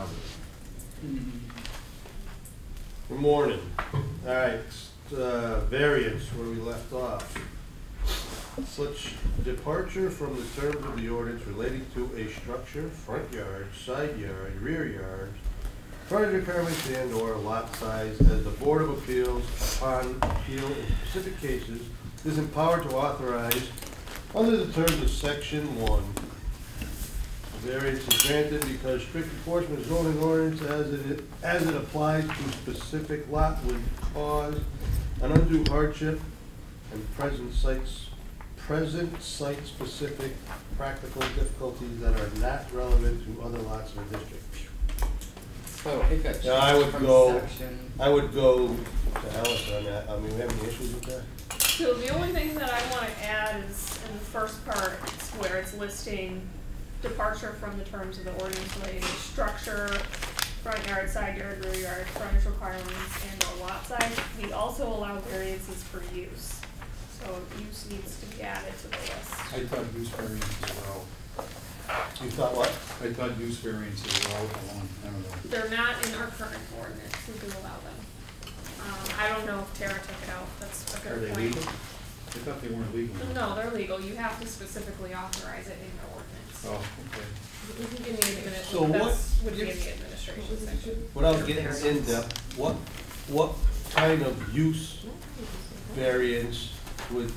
houses. Good morning. All right, variance where we left off. Such departure from the terms of the ordinance relating to a structure, front yard, side yard, rear yard, frontage requirements and or lot size as the Board of Appeals upon appeal in specific cases is empowered to authorize under the terms of section 1. The variance is granted because strict enforcement of zoning ordinance as it applies to specific lot would cause an undue hardship and present site-specific practical difficulties that are not relevant to other lots in the district. So if it's I would from go section. to Alice on that. I mean, we have any issues with that? So the only thing that I want to add is in the first part, it's where it's listing departure from the terms of the ordinance relating to structure, front yard, side yard, rear yard, frontage requirements, and or lot size. We also allow variances for use. So use needs to be added to the list. I thought use variance as well. You thought what? I thought use variance as well a long time ago. They're not in our current ordinance, we do allow them. I don't know if Tara took it out, that's a Are good they point. legal? I thought they weren't legal. No, they're legal, you have to specifically authorize it in your ordinance. Oh, okay. You can give me a minute, So that's would be in the administration section. Without getting in depth, what kind of use variance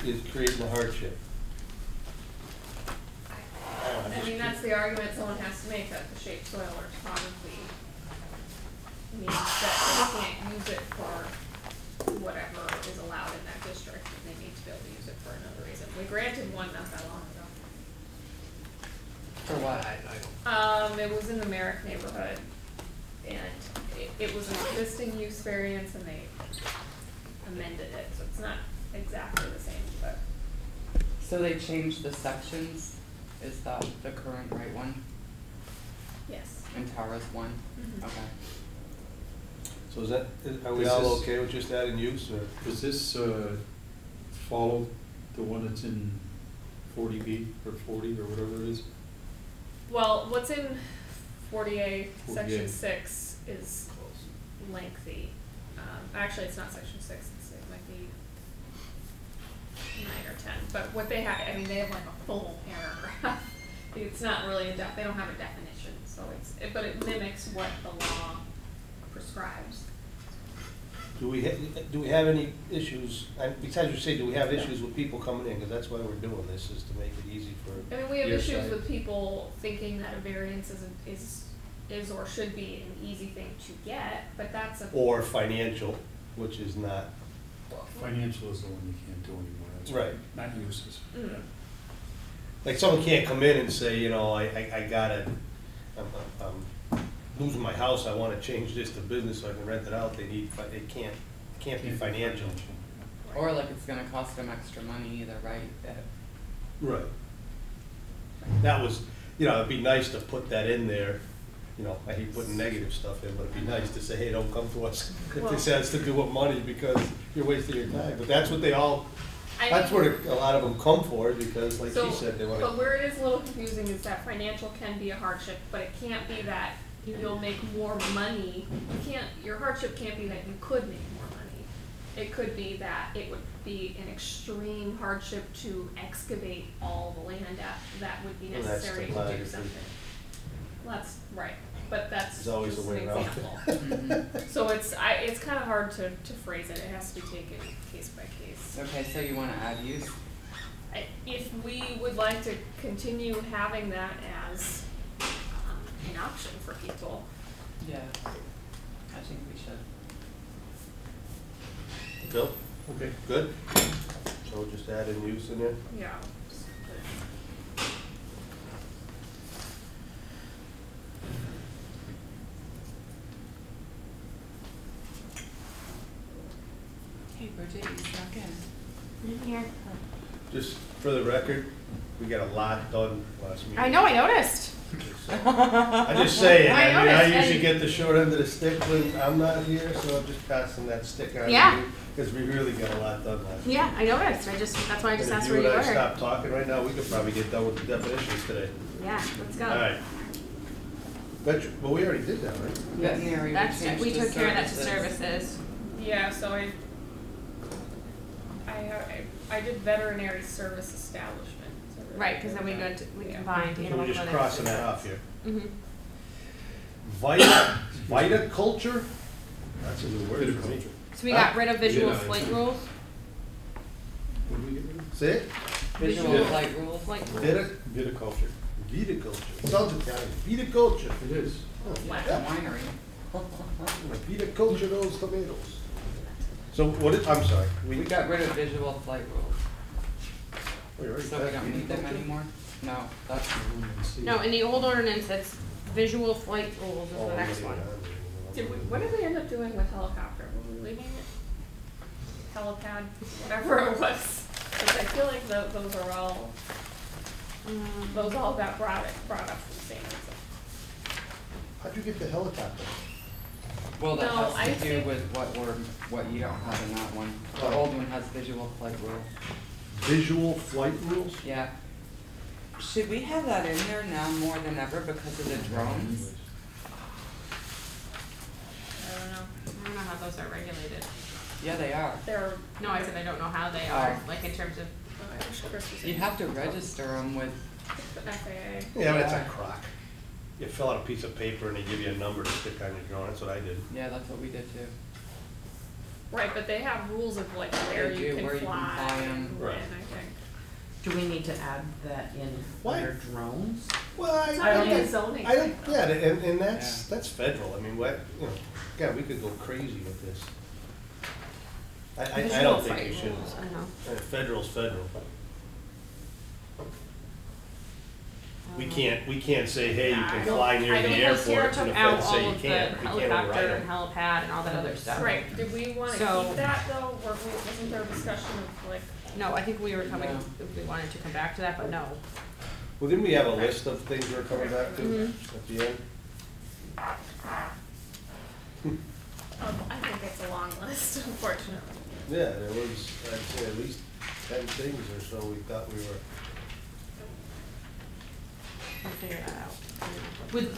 is creating a hardship? I mean, that's the argument someone has to make, that the shaped soil or topography means that they can't use it for whatever is allowed in that district, and they need to be able to use it for another reason. We granted one not that long ago. For what? It was in the Merrick neighborhood, and it was an existing use variance, and they amended it, so it's not exactly the same, but. So they changed the sections? Is that the current right one? Yes. And Tara's one? Mhm. Okay. So are we Is all this- okay with just adding use, or? Does this follow the one that's in 40B or 40 or whatever it is? Well, what's in 40A, 40A. section 6 is lengthy. Actually, it's not section 6, it might be 9 or 10. But what they have, I mean, they have like a full paragraph. It's not really in depth, they don't have a definition, so but it mimics what the law prescribes. Do we have any issues, and besides you say, do we have issues with people coming in, because that's why we're doing this, is to make it easy for I mean, we have your issues side. with people thinking that a variance is or should be an easy thing to get, but that's a. Or financial, which is not. Financial is the one you can't do anymore. That's Right. Not uses. Mm. Like someone can't come in and say, you know, I gotta, I'm losing my house, I wanna change this to business so I can rent it out, it can't be financial. Or like it's gonna cost them extra money either, right? Right. That was, you know, it'd be nice to put that in there, you know, I hate putting negative stuff in, but it'd be nice to say, hey, don't come to us if this has to do with money because you're wasting your time, but that's what they all, that's what a lot of them come for, because like she said, they want to. But where it is a little confusing is that financial can be a hardship, but it can't be that you'll make more money. Your hardship can't be that you could make more money. It could be that it would be an extreme hardship to excavate all the land that would be necessary to do something. Well, that's right, but that's There's always just a way an around example. Mhm. So it's kind of hard to phrase it. It has to be taken case by case. Okay, so you wanna add use? If we would like to continue having that as an option for people. Yeah. I think we should. Bill, Okay. good? So we'll just add in use in there? Yeah. Hey Bridget, you snuck in. In here. Just for the record, we got a lot done last meeting. I know, I noticed. I'm just saying, I I mean, I noticed, usually and- get the short end of the stick when I'm not here, so I'm just passing that stick on to Yeah. you, because we really got a lot done last meeting. Yeah, I noticed. That's why I just asked where you And if you and I were. stop talking right now, we could probably get done with the definitions today. Yeah, let's go. All right. Well, we already did that, right? Veterinary, That's, changed we to took care of that to services. services. Yeah, so I did veterinary service establishment. So we're Right, cause then we good. we Yeah. combined So animal we're just clinics. crossing that off here. Mm-hmm. Viticulture? That's a new word for me. So we got rid of visual Yeah. flight rules, What did we get rid of? Say it? Visual Visual. flight rules. flight rules. Viticulture. Viticulture. Sounds Italian. Viticulture. It is. Like a winery. Viticulture those tomatoes. So what is, I'm sorry. We got rid of visual flight rules, we already so we passed don't need them viticulture? anymore? No, that's, No, in the old ordinance, it's visual flight rules is Oh, the next yeah, one. What did we end up doing with helicopter? Were we leaving it? Helipad, whatever it was. 'Cause I feel like those are all, those all got brought up the same reason. How'd you get the helicopter? well, that No, I has to do think- with what you don't have in that one. The Oh. old one has visual flight rules. Visual flight rules? Yeah. Should we have that in there now more than ever because of the drones? I don't know. I don't know how those are regulated. Yeah, they are. They're, No, I said I don't know how they are, Oh. like in terms of, I wish Chris was in. You'd have to register them with, The FAA. Yeah, but it's a Yeah. crock. You fill out a piece of paper and they give you a number to stick on your drawing. That's what I did. yeah, that's what we did too. Right, but they have rules of like where They you do, can where you can fly fly and 'em. when, Right. I think. Do we need to add that in Why? under drones? Well, It's not like a zoning I don't, thing, though. yeah, and that's federal. I mean, what, you know, God, we could go crazy with this. I visual don't think flight you should. rules, I know. Federal's federal. We Um, can't say, hey, you Yeah, I can don't- fly near I the know because Sierra airport and took the out feds say all you of the can't. We can't helicopter override and them. helipad and all that other stuff. Right, did we wanna So- keep that though, or wasn't there a discussion of like, No, I think we were coming, No. if we wanted to come back to that, but no. Well, didn't we have a list of things we're coming back to Mhm. at the end? I think it's a long list, unfortunately. Yeah, there was, I'd say at least 10 things or so we thought we were. We'll figure that out.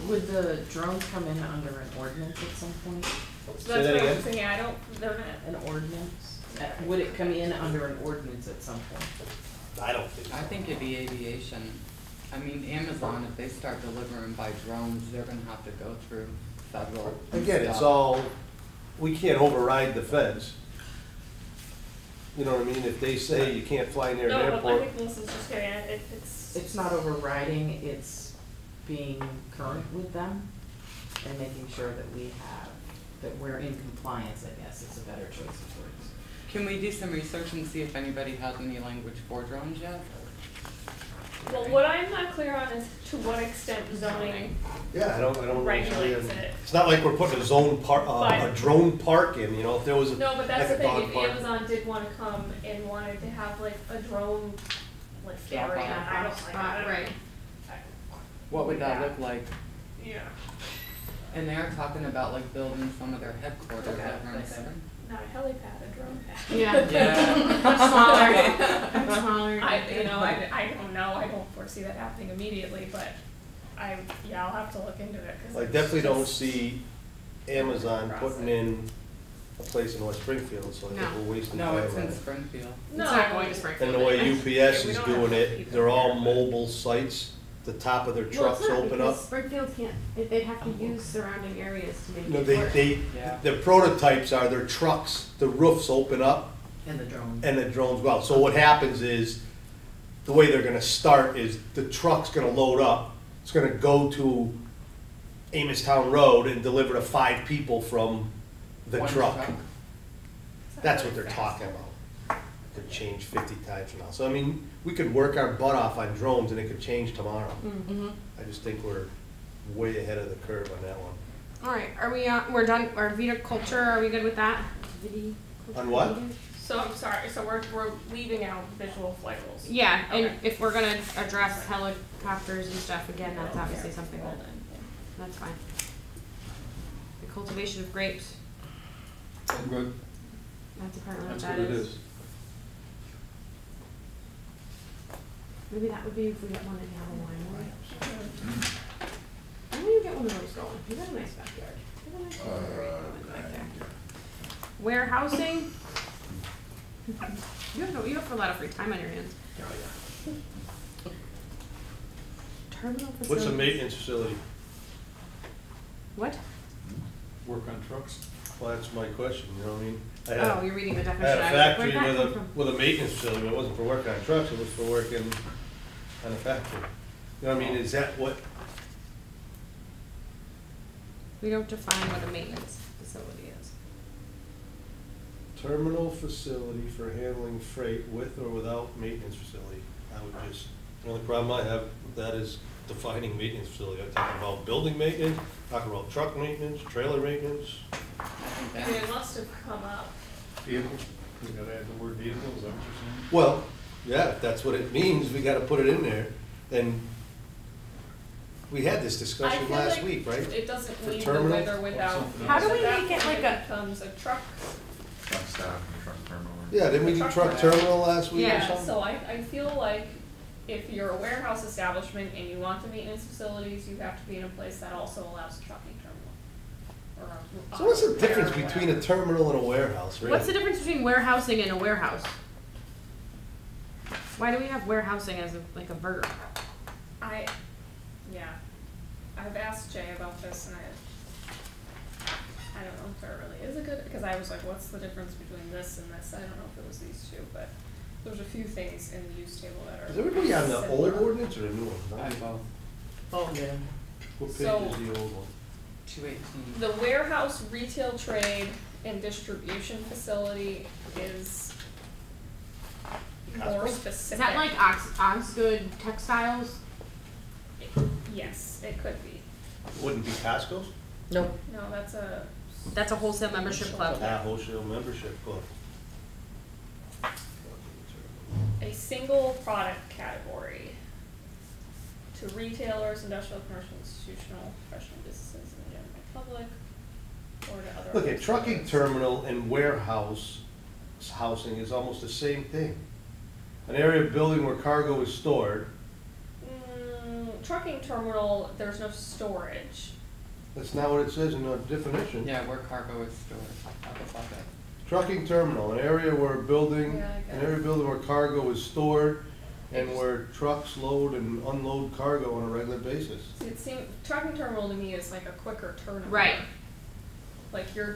Would the drones come in under an ordinance at some point? So Say that's that what I'm again? saying, I don't, they're not, An ordinance? Would it come in under an ordinance at some point? I don't think so. I think it'd be aviation. I mean, Amazon, if they start delivering by drones, they're gonna have to go through federal Again, it's stuff. all, we can't override the feds. You know what I mean? If they say you can't fly near an no, but I airport. think Melissa's just getting at it, it's. It's not overriding, it's being current with them and making sure that we have, that we're in compliance, I guess, is a better choice of words. Can we do some research and see if anybody has any language for drones yet? Well, what I'm not clear on is to what extent zoning Yeah, I don't regulates understand. it. It's not like we're putting a zone park, a But- drone park in, you know, if there was a, No, but that's like the a thing, dog if park. Amazon did wanna come and wanted to have like a drone lift Drop area, off. I don't like, I don't. Right. What would that Yeah. look like? Yeah, And they're talking about like building some of their headquarters Okay, over in but- Severn. not a helipad, a drone pad. Yeah. Yeah. Much smaller, much smaller. I don't know, I don't foresee that happening immediately, but I'll have to look into it, cause I it's definitely don't just- see Amazon putting in a place in West Springfield, so I think No. we're wasting No, time it's on in it. Springfield. It's not going to Springfield. And the way anyway. UPS Yeah, we is don't doing have it, people they're all here. mobile sites, the top of their Well, trucks it's not open up. because Springfield can't, they'd have to use surrounding areas to make No, it work. Yeah. the prototypes are their trucks, the roofs open up And the drones. and the drones go out. So what happens is, the way they're gonna start is the truck's gonna load up, it's gonna go to Amos-Town Road and deliver to 5 people from the One truck. It's That's not what they're really talking fast. about. Could change 50 times from now. So I mean, we could work our butt off on drones and it could change tomorrow. Mm-hmm. I just think we're way ahead of the curve on that one. All right, are we, we're done, our viticulture, are we good with that? On what? So I'm sorry, so we're leaving out visual flight rules. Yeah, and Okay. if we're gonna address helicopters and stuff, again, that's obviously Yeah, something well that, then, yeah. that's fine. The cultivation of grapes, Good, that's apparently what that's that what it is. is. Maybe that would be if we wanted to have a winery. I don't do you get one of those going? You got a nice backyard. You got a nice backyard going back there. Warehousing? You have a lot of free time on your hands. Terminal facilities. What's a maintenance facility? What? Work on trucks. Well, that's my question, you know what I mean? Oh, you're reading the I definition. had a I was like, factory where'd that come from? with a maintenance facility, but it wasn't for working on trucks, it was for working on a factory. You know what I mean, is that what, We don't define what a maintenance facility is. terminal facility for handling freight with or without maintenance facility? I would just, the only problem I have with that is defining maintenance facility. I'm talking about building maintenance, talking about truck maintenance, trailer maintenance. I think I mean, it that, must have come up. Vehicle, we gotta add the word vehicle, is that what you're saying? Well, yeah, if that's what it means, we gotta put it in there. And we had this I discussion feel last like week, right? it doesn't For need the terminal? with or without. Something How do because we at make that it like point a- becomes a truck. Truck stop and truck terminal. Yeah, didn't we do truck terminal last week or Yeah, something? So I feel like if you're a warehouse establishment and you want the maintenance facilities, you have to be in a place that also allows a trucking terminal. Or a So what's the repair or difference between a whatever. terminal and a warehouse, really? What's the difference between warehousing and a warehouse? Why do we have warehousing as like a verb? Yeah, I've asked Jay about this and I don't know if there really is a good, because I was like, what's the difference between this and this? I don't know if it was these two, but there's a few things in the use table that are. Is everybody on the old similar. ordinance or the new one? I both, Oh, yeah. What page So- is the old one? 218. The warehouse, retail trade, and distribution facility is more Costco? specific. Is that like Osgood Textiles? Yes, it could be. Wouldn't be Costco's? Nope. No, that's That's a wholesale membership club. Ah, wholesale membership club. a single product category to retailers, industrial, commercial, institutional, professional businesses, and the general public, or to other. Look, a trucking terminal and warehouse housing is almost the same thing. An area of building where cargo is stored. Trucking terminal, there's no storage. That's not what it says in the definition. Yeah, where cargo is stored, how about that? Trucking terminal, an area where building, Yeah, I an guess. area of building where cargo is stored and where trucks load and unload cargo on a regular basis. See, it seems, trucking terminal to me is like a quicker turnaround. Right. Like you're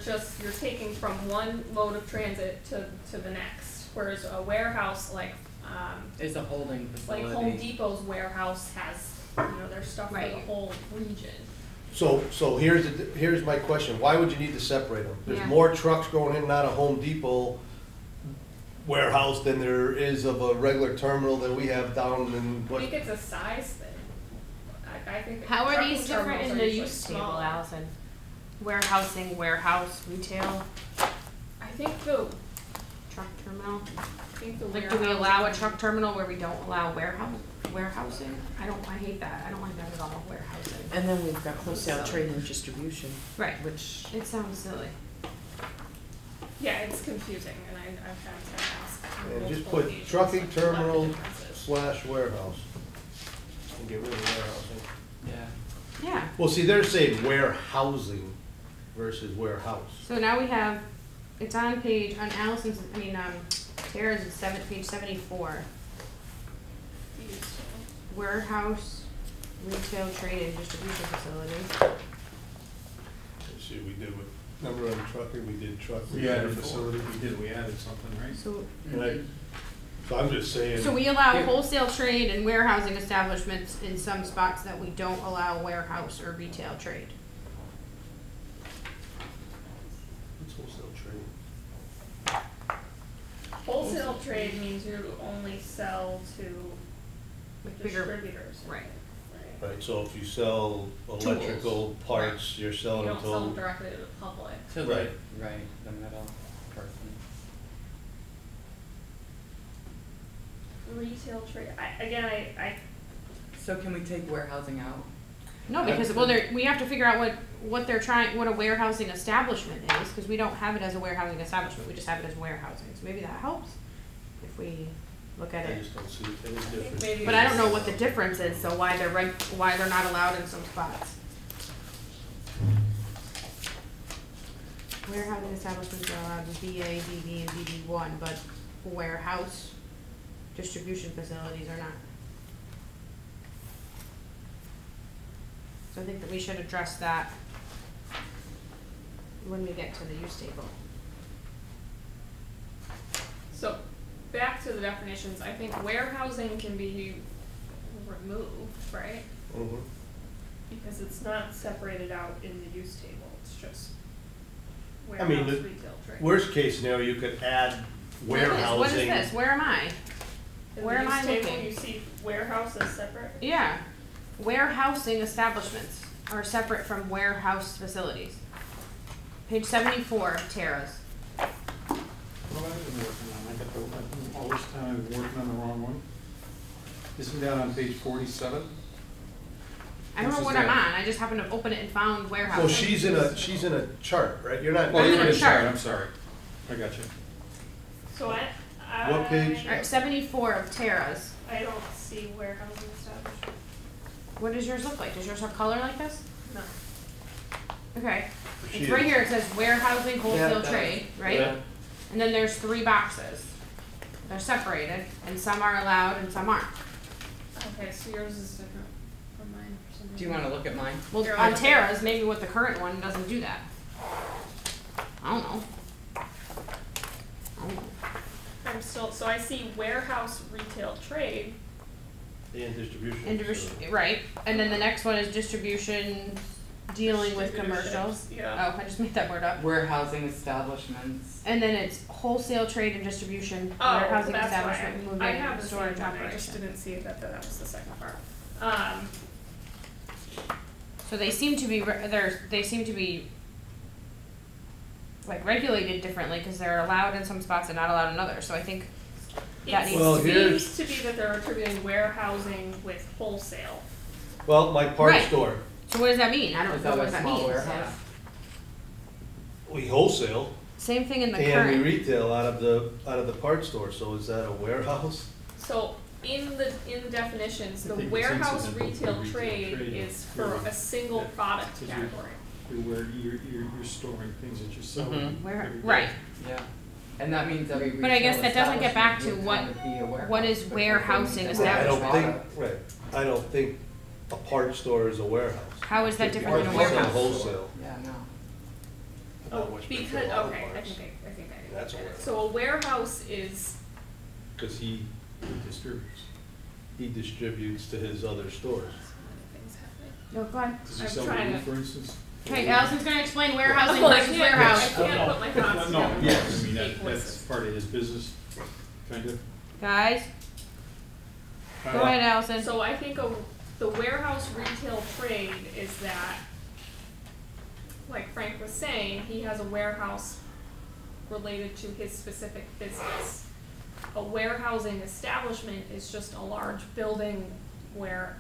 taking from one mode of transit to the next, whereas a warehouse Is a holding like facility. Home Depot's warehouse has, their stuff for the Right. whole region. So here's my question, why would you need to separate them? There's Yeah. more trucks going in and out of Home Depot warehouse than there is of a regular terminal that we have down in I what? think it's a size thing. I think. How are trucking these different terminals in are the usually use table, smaller. Allison? Warehousing, warehouse, retail, I think the truck terminal? Like, do we warehousing- allow a truck terminal where we don't allow warehousing? I hate that, I don't like that at all, warehousing. And then we've got wholesale trade and distribution, Right, which, it sounds silly. Yeah, it's confusing, and I've had to ask. on And just multiple put occasions, trucking like, what the terminal difference is. / warehouse. And get rid of warehousing. Yeah, Yeah, Well, see, they're saying warehousing versus warehouse. so now we have, it's on page, on Allison's, Tara's is page 74. Use table. Warehouse, retail, trade, and distribution facility. Let's see, we did with, remember on trucking, we did truck We repair added, facility. we added something, right? So, Right. So I'm just saying. so we allow Here. wholesale trade and warehousing establishments in some spots that we don't allow warehouse or retail trade. What's wholesale trade? Wholesale trade means you only sell to Like bigger, distributors. right. Right. Right, so if you sell electrical parts, you're You selling them don't sell them to, directly to the public. to Right. the middle person. Retail trade, I So can we take warehousing out? No, because, well, we have to figure out what they're trying, what a warehousing establishment is, because we don't have it as a warehousing establishment, we just have it as warehousing, so maybe that helps if we look at I it. just don't see any think difference. maybe. But I don't know what the difference is, so why they're not allowed in some spots. Warehousing establishments are allowed in BA, BB, and BB1, but warehouse distribution facilities are not. So I think that we should address that when we get to the use table. So, back to the definitions, I think warehousing can be removed, right? Mhm. Because it's not separated out in the use table, it's just I mean, warehouse the retail trade. Worst case scenario, you could add warehousing. What is this? Where am I? In where the am I use table, looking? you see warehouse as separate? Yeah. Warehousing establishments are separate from warehouse facilities. Page 74 of Tara's. What have I been working on? I've been all this time I've been working on the wrong one. Isn't that on page 47? I don't know Which what is I'm that? on, I just happened to open it and found warehousing. Well, she's in a chart, right? You're not. Oh, you're in a chart. chart, I'm sorry. I got you. So What page? Alright, 74 of Tara's. I don't see warehousing establishment. What does yours look like? Does yours have color like this? No. Okay. She It's right is. here, it says warehousing Yeah, wholesale it does. trade, right? Yeah. And then there's 3 boxes. They're separated, and some are allowed and some aren't. Okay, so yours is different from mine for some reason. Do you wanna look at mine? Well, Here, on I'll- Tara's, maybe with the current one, doesn't do that. I don't know. I'm still, so I see warehouse retail trade. And distribution. And right, and then the next one is distribution, dealing with Distributorship, commercials. yeah. Oh, I just made that word up. Warehousing establishments. And then it's wholesale trade and distribution, Oh, warehousing that's establishment, why. moving, I have the storage same one, I just operation. didn't see that was the second part. So they seem to be, they seem to be like regulated differently, cause they're allowed in some spots and not allowed in others, so I think that It needs Well, to be. here's- seems to be that they're attributing warehousing with wholesale. Well, my parts Right. store, So what does that mean? I don't Is know that what a that small means. warehouse? we wholesale Same thing in the and we current. retail out of the parts store, so is that a warehouse? So in the definitions, I the think it's warehouse incidental to retail retail trade trade, is for yeah. a single Yeah. product Because category. Where you're storing things that you're selling. Mhm. Where, every day. right, Yeah. And that means every But I guess retail that doesn't get back to establishment would kind of be a what is warehouse, because warehousing they need Right, I don't establishment? think, right, I don't think a parts store is a warehouse. how is that different than a Parts store is warehouse? Wholesale. Yeah, no. Oh, Not much because, retail out of okay, I parts. think I That's a get it. warehouse. So a warehouse is, Cause he Distributes. distributes to his other stores. things happening. No, go ahead. Does he I'm sell trying wood, to- for instance? Okay, Allison's gonna explain warehousing Well, I versus can't- warehouse. I can't put my thoughts No, together. yes, I mean, Eight that's voices. part of his business, kind of. Guys, go Uh, ahead, Allison. So I think the warehouse retail trade is that, like Frank was saying, he has a warehouse related to his specific business. A warehousing establishment is just a large building where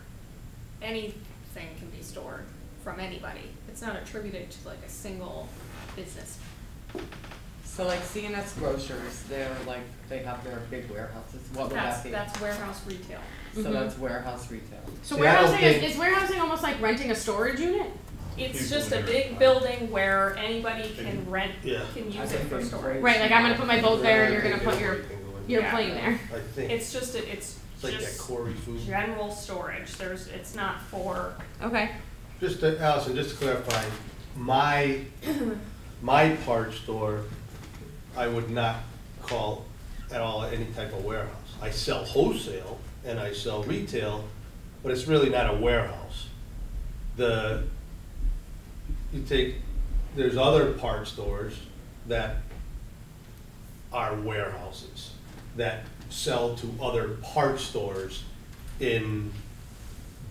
anything can be stored from anybody. It's not attributed to like a single business. So like CNS grocers, they're like, they have their big warehouses. What would that be? That's warehouse retail. So Mhm. that's warehouse retail. So See, I don't warehousing think- is warehousing almost like renting a storage unit? It's People just a in there. big building where anybody can rent, Yeah. can I use it think for they storage. break- Right, like I'm gonna put my boat there and you're gonna put your Yeah. plane there. I think, It's just, it's it's like that just Corey food. general storage, it's not for, Okay, Just to, Allison, just to clarify, my parts store, I would not call at all any type of warehouse. I sell wholesale and I sell retail, but it's really not a warehouse. There's other parts stores that are warehouses that sell to other parts stores in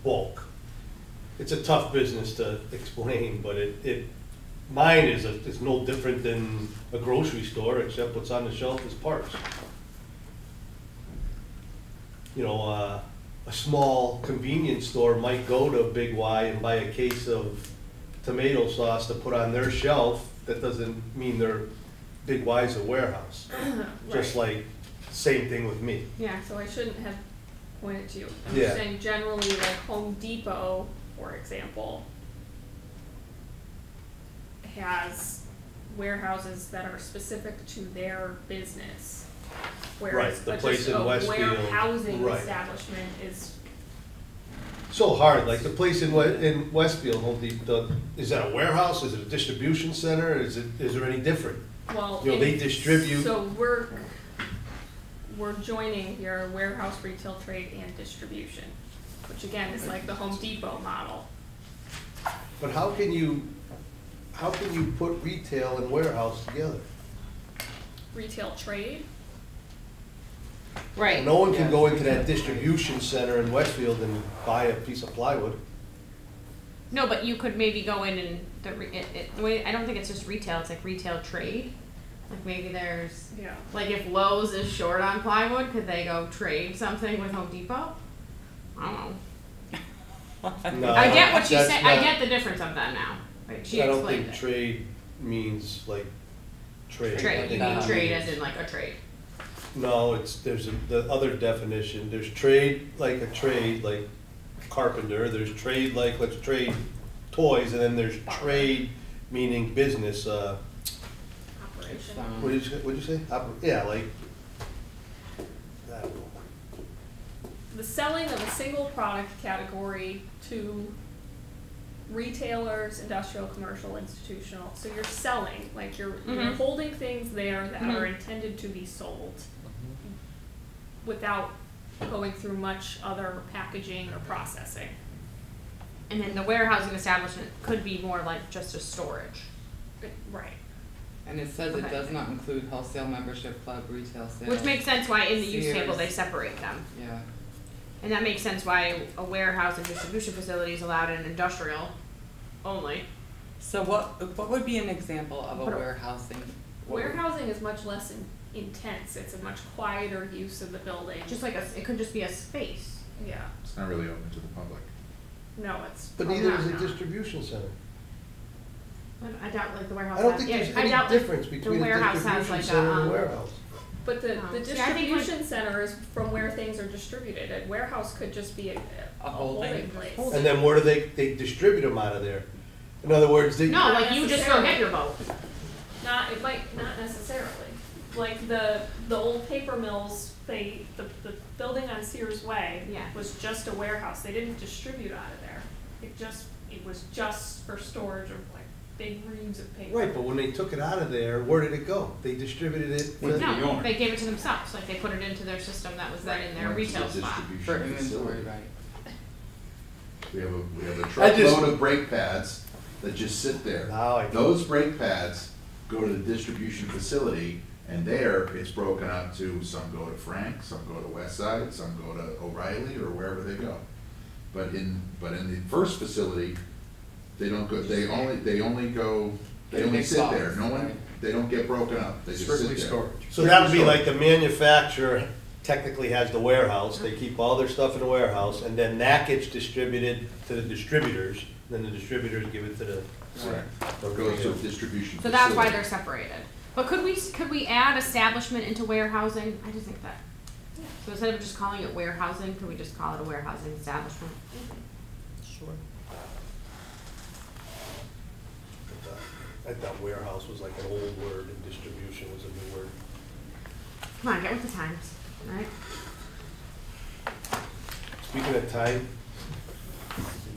bulk. It's a tough business to explain, but mine is no different than a grocery store, except what's on the shelf is parts. You know, a small convenience store might go to Big Y and buy a case of tomato sauce to put on their shelf. That doesn't mean their Big Y's a warehouse. Just right. like, same thing with me. yeah. So I shouldn't have pointed to you. I'm Yeah. just saying generally like Home Depot, for example, has warehouses that are specific to their business. Right, Whereas the a place just in a Westfield, warehousing right. establishment is, So hard, like the place in Westfield, Home Depot, is that a warehouse, is it a distribution center, is there any different? well. You know, they it's- distribute- So we're joining here warehouse, retail, trade, and distribution, which again is like the Home Depot model. But how can you put retail and warehouse together? Retail trade, Right. No one can go into that distribution center in Westfield and buy a piece of plywood. No, but you could maybe go in and the way, I don't think it's just retail, it's like retail trade. Like maybe there's, yeah. like if Lowe's is short on plywood, could they go trade something with Home Depot? I don't know. No, I get what she's that's saying, I not- get the difference of that now. Like she I don't explained think it. trade means like trade. I Trade, you think mean it trade means- as in like a trade. No, the other definition, there's trade like a trade, like carpenter, there's trade like, let's trade toys, and then there's trade meaning business, Operation. what'd you say? Yeah, like, I don't know. The selling of a single product category to retailers, industrial, commercial, institutional. So you're selling, like you're Mhm. holding things there that Mhm. are intended to be sold without going through much other packaging or processing. And then the warehousing establishment could be more like just a storage. Right. And it says it Okay. does not include wholesale membership club, retail sales. Which makes sense why in the use table Sears. they separate them. Yeah, And that makes sense why a warehouse and distribution facility is allowed in industrial only. so what would be an example of a What a- warehousing? What would- Warehousing is much less intense. It's a much quieter use of the building. Just like it could just be a space. Yeah. It's not really open to the public. No, it's. But Oh, neither no, is a no. distribution center. I doubt like the warehouse I don't has, think yeah, there's I doubt any like difference between a warehouse has distribution like center and a a, warehouse. But the See, I think distribution center is from where things are distributed. A warehouse could just be a holding holding place. And then where do they distribute them out of there? In other words, they. no, like you just go get your boat. It might not necessarily. Like the old paper mills, the building on Sears Way Yeah. was just a warehouse. They didn't distribute out of there. It was just for storage of like big reams of paper. Right, but when they took it out of there, where did it go? They distributed it. With to- the No, owner. they gave it to themselves, like they put it into their system that was then in their Runs the retail spot. distribution For inventory, facility. right? We have a I just- truckload of brake pads that just sit there. Now I. Those brake pads go to the distribution facility, and there, it's broken up to, some go to Frank, some go to Westside, some go to O'Reilly, or wherever they go. But in the first facility, they don't go, they only go, they only Big sit there, box, no one, right. they don't get broken up, they just sit there. Strictly storage. So that would be like the manufacturer technically has the warehouse, they keep all their stuff in the warehouse, and then that gets distributed to the distributors, then the distributors give it to the. Right. Or goes to a distribution facility. So that's why they're separated. But could we add establishment into warehousing? I just think that. So instead of just calling it warehousing, could we just call it a warehousing establishment? Sure. I thought warehouse was like an old word and distribution was a new word. Come on, get with the times, alright? Speaking of time,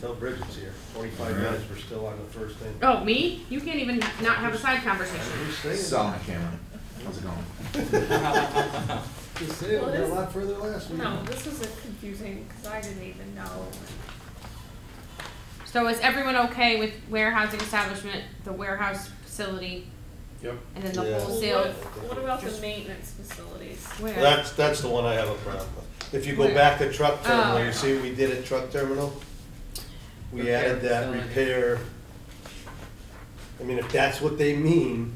tell Bridget's here, 25 minutes, we're still on the first thing. Oh, me? You can't even not have a side conversation. Just saying. Selling a camera, how's it going? Just saying, Well, we it got is- a lot further last week. No, this was confusing because I didn't even know. So is everyone okay with warehousing establishment, the warehouse facility, Yep. and then the Yeah. wholesale? What about the maintenance facilities? Where? That's the one I have a problem with. If you go Where? back to truck terminal, Oh. you see what we did at truck terminal? We Repair added that facility. repair. I mean, if that's what they mean,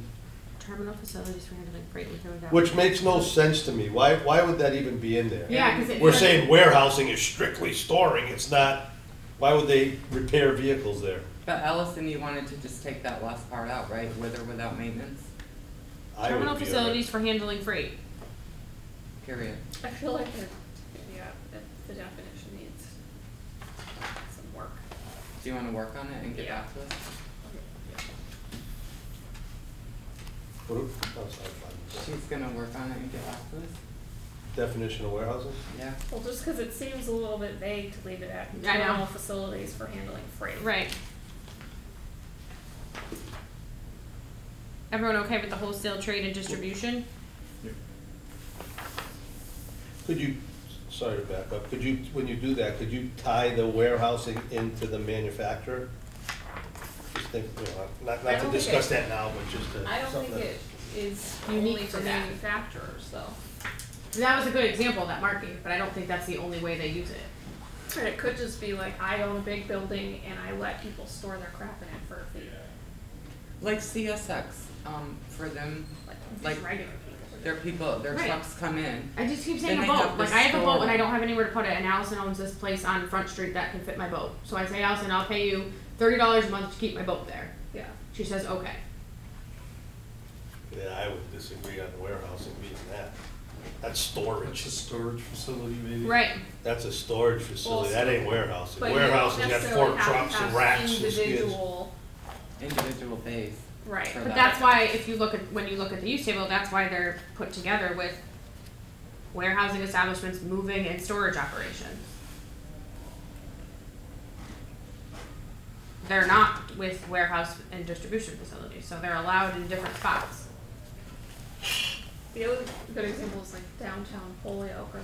Terminal facilities for handling freight and carrying down. which makes no sense to me, why would that even be in there? Yeah, cause it. We're saying warehousing is strictly storing, it's not, why would they repair vehicles there? But Allison, you wanted to just take that last part out, right? With or without maintenance, I would Terminal be all right. facilities for handling freight. period. I feel like the definition needs some work. Do you wanna work on it and get Yeah. back to us? She's gonna work on it and get back to us. Definition of warehousing? Yeah. Well, just cause it seems a little bit vague to leave it at I know. terminal facilities for handling freight. Right. Everyone okay with the wholesale trade and distribution? Could you, sorry to back up, could you, when you do that, could you tie the warehousing into the manufacturer? Just think, you know, I not to don't think discuss it- that now, but just to. I don't think something- it is Unique only for for that. manufacturers, though. That was a good example that Mark gave, but I don't think that's the only way they use it. And it could just be like, I own a big building and I let people store their crap in it for a fee. Like CSX, for them, Like Like, regular people. their people, their Right. trucks come in. I just keep saying Then a they boat. have Like to I have a store boat and I them. don't have anywhere to put it, and Allison owns this place on Front Street that can fit my boat. So I say, Allison, I'll pay you $30 a month to keep my boat there. Yeah. She says, okay. Yeah, I would disagree on the warehousing being that. That's It's storage. a storage facility maybe. Right. That's a storage facility. That ain't warehousing. But you don't Warehousing, you got necessarily four have to trucks and have racks and skids. individual, Individual bays. right. For But that. that's why if you look at when you look at the use table, that's why they're put together with warehousing establishments, moving and storage operations. They're not with warehouse and distribution facilities, so they're allowed in different spots. The other good example is like downtown Holyoke, or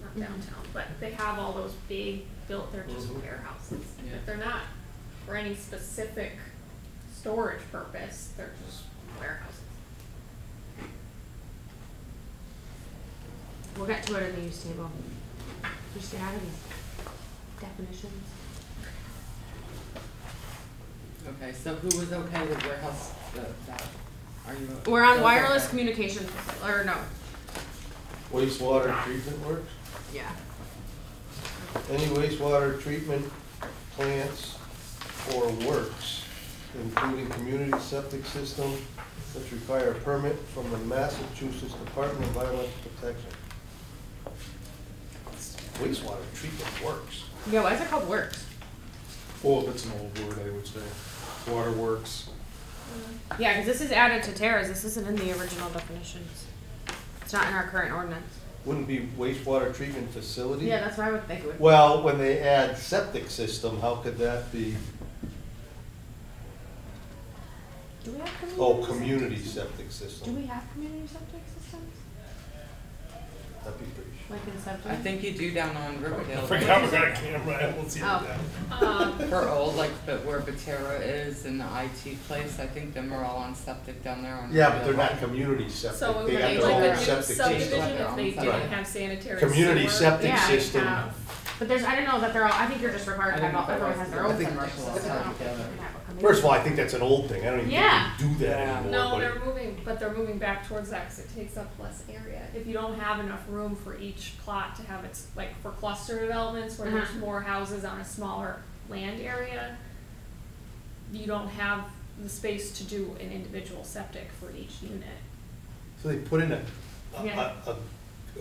not downtown, but they have all those big they're just warehouses. Yeah. If they're not for any specific storage purpose, they're just warehouses. We'll get to it in the use table. Just add in definitions. Okay, so who was okay with warehouse, that, are you? We're on those wireless okay? communication, or no, Wastewater treatment works? yeah. Any wastewater treatment plants or works, including community septic system, which require a permit from the Massachusetts Department of Environmental Protection. Wastewater treatment works. Yeah, why is it called works? Well, that's an old word, I would say. Waterworks. Yeah, because this is added to Tara's, this isn't in the original definitions. It's not in our current ordinance. Wouldn't be wastewater treatment facility? Yeah, that's what I would think it would be. Well, when they add septic system, how could that be? Do we have community? Oh, community septic Do system. we have community septic systems? That'd be pretty sure. Like in septic? I think you do down on Riverdale. I forgot we got a camera, I won't see Oh. that. For old, like, but where Batera is in the IT place, I think them are all on septic down there on. Yeah, but they're Riverdale. not community septic, So it they would got be their like own a new septic subdivision system. if they Right. didn't have sanitary Community sewer. septic Yeah, they system. have- But there's, I don't know that they're all, I think you're just required I to don't have, know if everyone it has was- their I own think septic Marshall system. all I don't think together. you can have a community. First of all, I think that's an old thing, I don't even Yeah. think we do that Yeah. anymore. No, but- they're moving back towards that because it takes up less area. If you don't have enough room for each plot to have its, like for cluster developments where there's Uh-huh. more houses on a smaller land area, you don't have the space to do an individual septic for each unit. So they put in Yeah.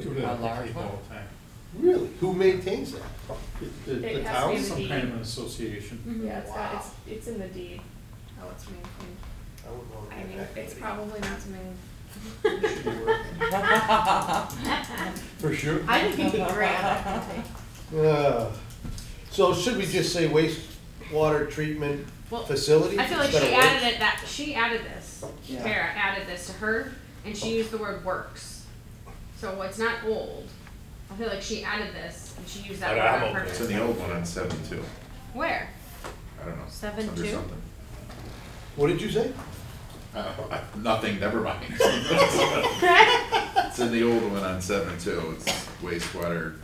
Do it A at the large Cape one. all the time. Really? Who maintains that? The It has to be town? in the Some deed. kind of an association. Mhm. Yeah, Wow. it's in the deed, how it's maintained. I wouldn't wanna I be mean, that it's committee. probably not something, Should be working. For sure. I think you'd be great on that committee. So should we just say wastewater treatment Well, facility? I feel like instead she of works? added it, that, she added this, Yeah. Tara added this to her, and she used the word works. So it's not old. I feel like she added this, and she used that But word I'm on okay. purpose. It's in the old one on 7-2. Where? I don't know. 7-2? Under something. What did you say? Nothing, never mind. It's in the old one on 7-2. It's wastewater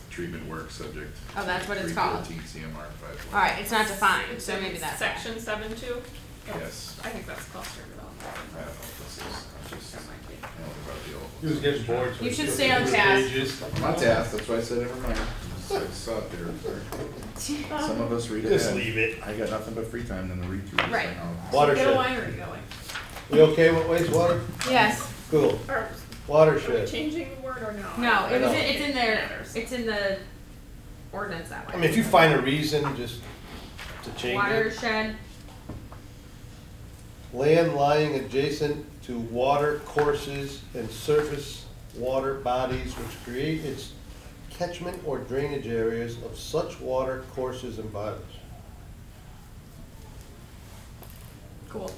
treatment work subject. Oh, that's what it's called. 314 CMR 5. Alright, it's not defined, it's so in maybe that's. section 7.2? Yes. I think that's cluster I development. don't know if this is, I'm just, That might be. I don't know about the old He was one. getting bored. so You he should flipped stay on through the task. pages. I'm on task, that's why I said never mind. I saw it there. Sorry. Some of us read Just ahead. leave it. I got nothing but free time than to read through this. Right. I know. Get a Watershed. winery going. We okay with wastewater? Yes. Cool. Are we Watershed. changing the word or no? No, I it was, know. it's in there, it's in the ordinance that way. I mean, if you find a reason just to change it. Watershed, land lying adjacent to water courses and surface water bodies which create its catchment or drainage areas of such water courses and bodies. Cool.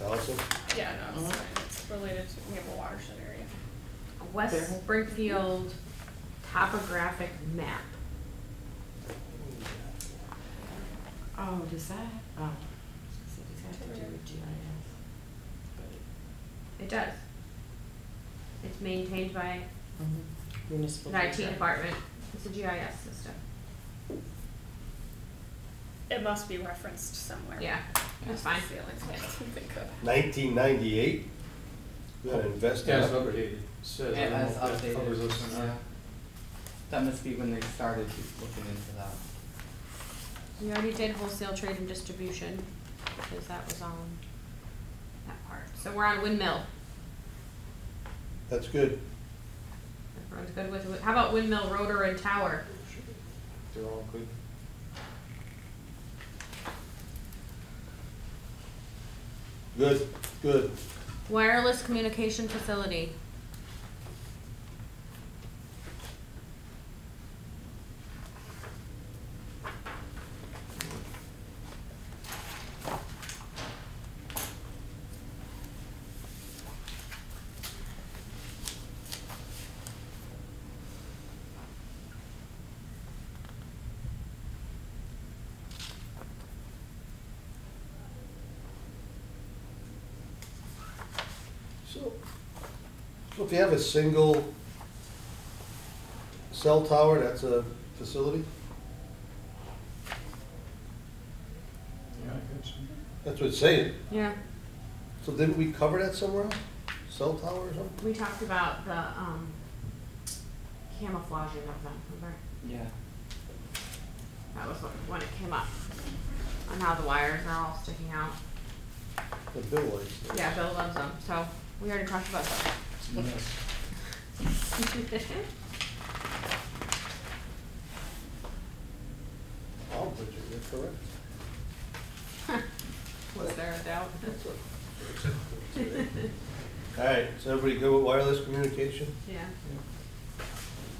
Allison? Yeah, no, it's fine. It's related to, we have a watershed area. West There. Springfield topographic map. Oh, does that, oh, so does that have to do with GIS? It does. It's maintained by Municipal. the IT data. department. It's a GIS system. It must be referenced somewhere. Yeah, that's fine. That's the only thing I can think of. 1998? We gotta invest in Yeah, it's that. updated. Says, I It don't know has if that covers us or updated, not. yeah. That must be when they started looking into that. We already did wholesale trade and distribution, because that was on that part. So we're on windmill. That's good. Everyone's good with, how about windmill, rotor, and tower? They're all good. Good, good. Wireless communication facility. So if you have a single cell tower, that's a facility? Yeah, I guess. That's what it's saying. Yeah, So didn't we cover that somewhere else? Cell tower or something? we talked about the, camouflaging of them, remember? Yeah. That was when it came up, on how the wires are all sticking out. The bill lights. Yeah, Bill loves them, so we already talked about that. Yes. I'll put you, you're correct. Was there a doubt? All right, so everybody good with wireless communication? Yeah.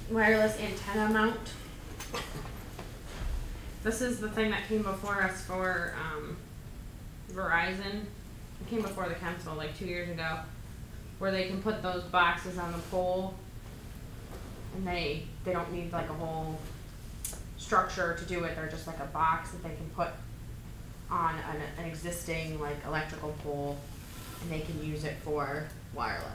Wireless antenna mount. This is the thing that came before us for, Verizon. It came before the council like 2 years ago, where they can put those boxes on the pole, and they don't need like a whole structure to do it. They're just like a box that they can put on an existing like electrical pole, and they can use it for wireless.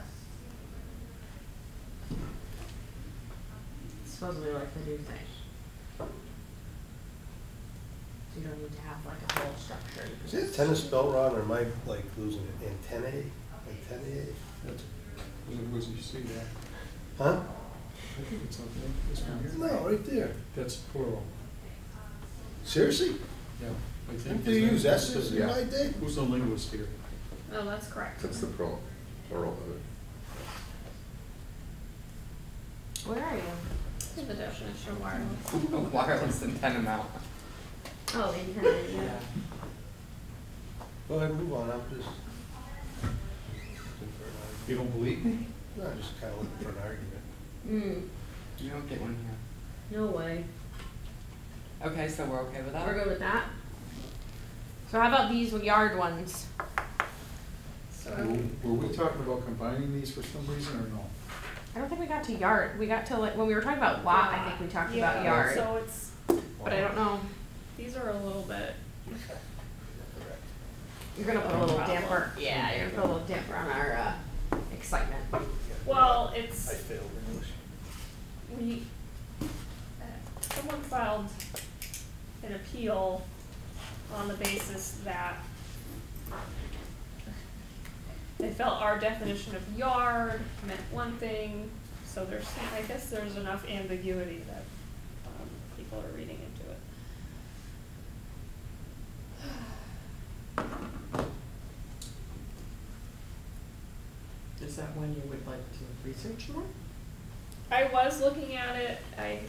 It's supposedly like the new thing. So you don't need to have like a whole structure. You Is can it just- tennis spelled wrong, or am I like losing it? Antennae? Antennae? That's, where did you see that? Huh? I think it's up there, this one here. No, right there. That's plural. Seriously? Yeah. I think. Do you use That's S's the- in my day? Who's the linguist here? Oh, that's correct. That's the plural of it. Where are you? The definition of wireless. A wireless antenna mount. Oh, antenna, yeah. Go ahead, move on, I'm just. You don't believe me? No, I'm just kinda looking for an argument. Hmm, You don't get one here. no way. Okay, so we're okay with that? We're good with that? So how about these yard ones? So, Were we talking about combining these for some reason or no? I don't think we got to yard. We got to like, when we were talking about lot, I think we talked about yard. So it's, But I don't know, these are a little bit, you're gonna put a little Problem. damper, yeah, you're gonna put a little damper on our, excitement. well, I it's, failed English. we, someone filed an appeal on the basis that they felt our definition of yard meant one thing, so there's, I guess there's enough ambiguity that, people are reading into it. Is that one you would like to research more? I was looking at it, I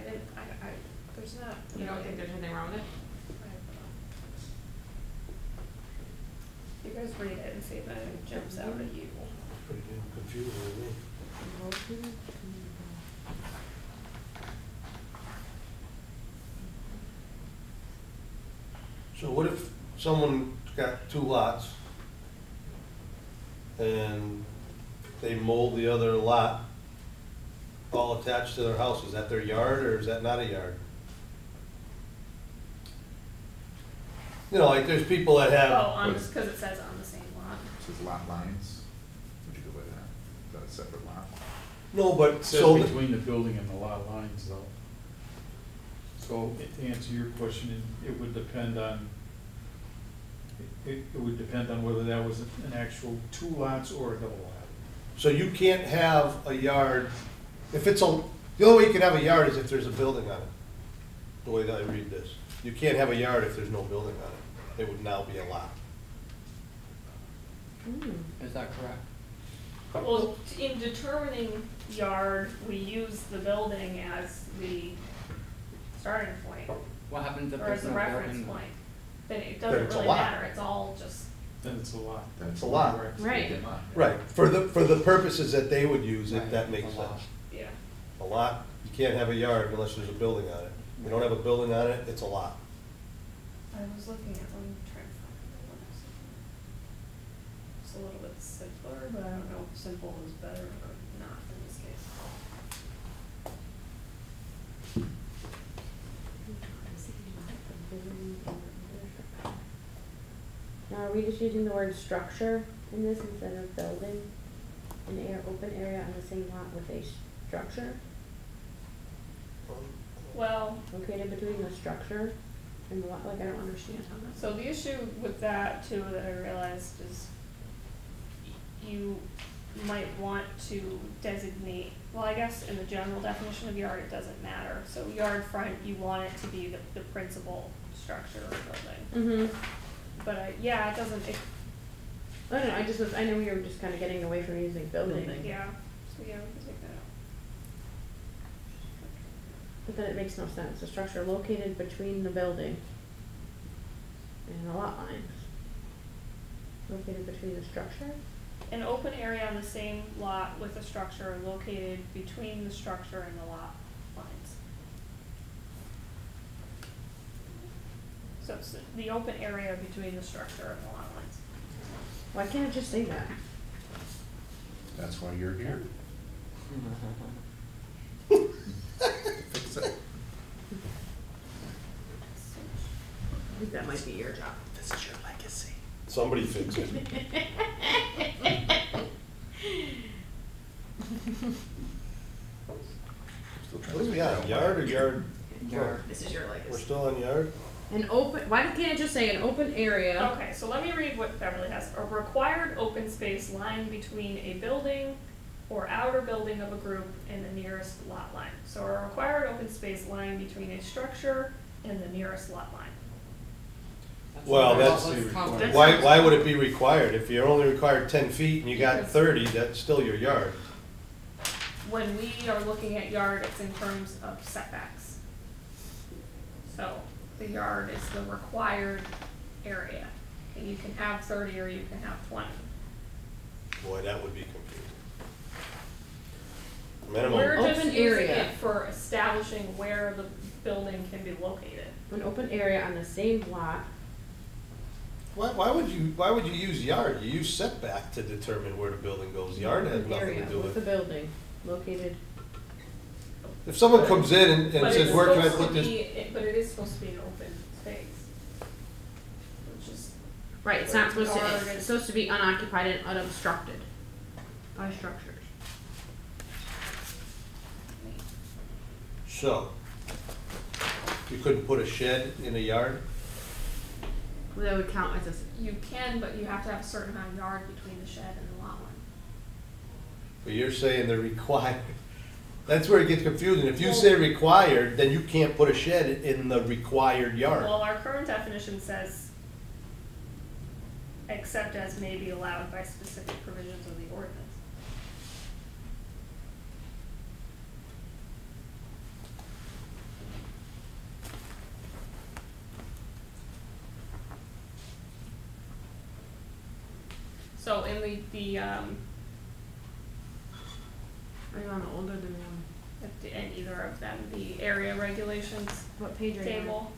didn't, there's not. You don't think there's anything wrong with it? guys read it and see if anything jumps out at you. Pretty damn confusing to me. So what if someone's got 2 lots and they mold the other lot all attached to their house? Is that their yard or is that not a yard? You know, like there's people that Oh, have, because it says on the same lot. This is lot lines. What do you do with that? Is that a separate lot? no, but It says so, between the building and the lot lines though. So to answer your question, it would depend on, it would depend on whether that was an actual 2 lots or a double lot. so you can't have a yard, if it's a, the only way you can have a yard is if there's a building on it. The way that I read this. You can't have a yard if there's no building on it. It would now be a lot. Is that correct? Well, in determining yard, we use the building as the starting point, What happens if or there's as the no reference building? point. Then it Then doesn't it's a really lot. matter, it's all just, Then it's a lot. Then It's a lot. Correct. Right. Right, for the purposes that they would use, if Right, that it's makes a lot. sense. yeah. A lot, you can't have a yard unless there's a building on it. You don't have a building on it, it's a lot. I was looking at, let me try and find the one I saw. It's a little bit simpler, but I don't know if simple is better or not in this case. Now, are we just using the word structure in this instead of building? An open area on the same lot with a structure Well, located between the structure and the lot, like, I don't understand how that's. so the issue with that too that I realized is you might want to designate, well, I guess in the general definition of yard, it doesn't matter. So yard front, you want it to be the principal structure or building. Mm-hmm. But yeah, it doesn't, I don't know, I know we were just kinda getting away from using building. yeah, so yeah, we can take that out. But then it makes no sense, the structure located between the building and the lot lines. Located between the structure? An open area on the same lot with a structure located between the structure and the lot lines. So it's the open area between the structure and the lot lines. Why can't it just say that? That's why you're here. Fix it. I think that might be your job. This is your legacy. Somebody fix it. Still trying What to do we figure got, out yard or why- yard? Yard. This is your We're legacy. still on yard? An open, why can't it just say an open area? Okay, so let me read what Beverly has. A required open space lying between a building or outer building of a group and the nearest lot line. So a required open space lying between a structure and the nearest lot line. Well, that's- complicated. Why would it be required? If you're only required 10 feet and you got Because- 30, that's still your yard. When we are looking at yard, it's in terms of setbacks. So the yard is the required area. And you can have 30 or you can have 20. Boy, that would be confusing. We're Minimum, just Open using area. it for establishing where the building can be located. An open area on the same lot. why would you use yard? You use setback to determine where the building goes. Yard has Open nothing to area do with the with it. building located. If someone comes in and But says, it's where can I supposed put to this? be- But it is supposed to be an open space. Which is, Right, it's not supposed to, Yard it's is- supposed to be unoccupied and unobstructed by structures. So, you couldn't put a shed in a yard? Well, that would count as a, you can, but you have to have a certain amount of yard between the shed and the lot line. But you're saying they're required. That's where it gets confusing. If you say required, then you can't put a shed in the required yard. Well, our current definition says, except as may be allowed by specific provisions of the ordinance. So in Are you on the old or the new one? in either of them, the area regulations What page are you on? table,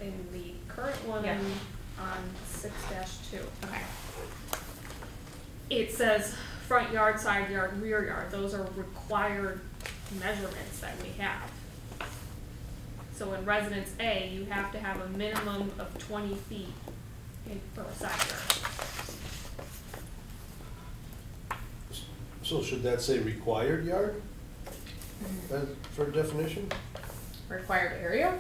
in the current one Yeah. on 6-2. Okay. It says front yard, side yard, rear yard, those are required measurements that we have. So in residence A, you have to have a minimum of 20 feet for a side yard. So should that say required yard? For definition? Required area?